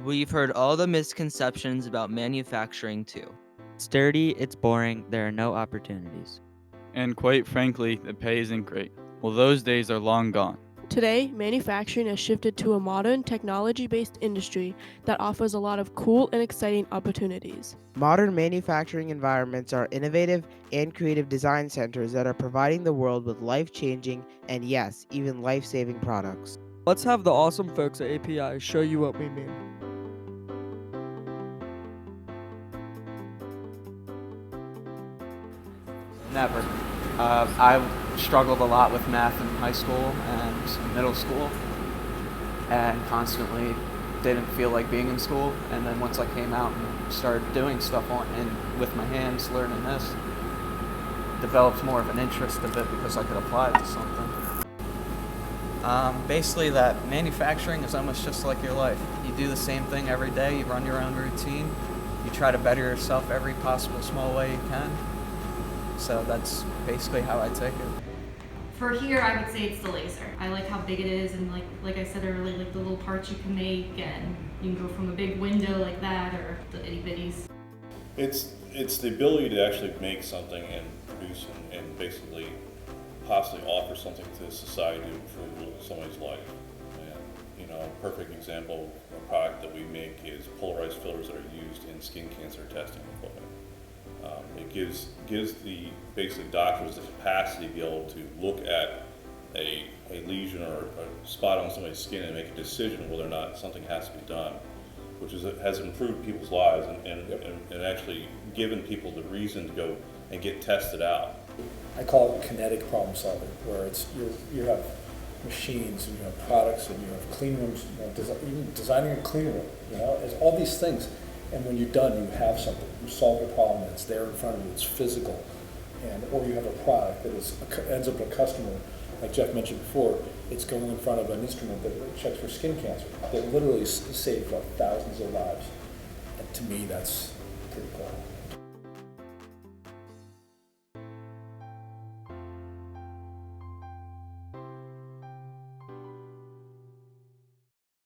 We've heard all the misconceptions about manufacturing too. It's dirty, it's boring, there are no opportunities. And quite frankly, the pay isn't great. Well, those days are long gone. Today, manufacturing has shifted to a modern, technology-based industry that offers a lot of cool and exciting opportunities. Modern manufacturing environments are innovative and creative design centers that are providing the world with life-changing and yes, even life-saving products. Let's have the awesome folks at API show you what we mean. Never. I struggled a lot with math in high school and middle school, and constantly didn't feel like being in school. And then once I came out and started doing stuff with my hands, learning this, developed more of an interest of it because I could apply it to something. Basically, that manufacturing is almost just like your life. You do the same thing every day. You run your own routine. You try to better yourself every possible small way you can. So that's basically how I take it. For here, I would say it's the laser. I like how big it is, and like I said earlier, like the little parts you can make, and you can go from a big window like that, or the itty bitties. It's the ability to actually make something and produce and basically possibly offer something to society to improve somebody's life. And a perfect example of a product that we make is polarized fillers that are used in skin cancer testing equipment. It gives the basic doctors the capacity to be able to look at a lesion or a spot on somebody's skin and make a decision whether or not something has to be done, which has improved people's lives and actually given people the reason to go and get tested out. I call it kinetic problem solving, where it's you have machines and you have products and you have clean rooms, even designing a clean room, it's all these things. And when you're done, you have something. You solved a problem that's there in front of you. It's physical, or you have a product that ends up a customer, like Jeff mentioned before. It's going in front of an instrument that checks for skin cancer. That literally saved thousands of lives. And to me, that's pretty cool.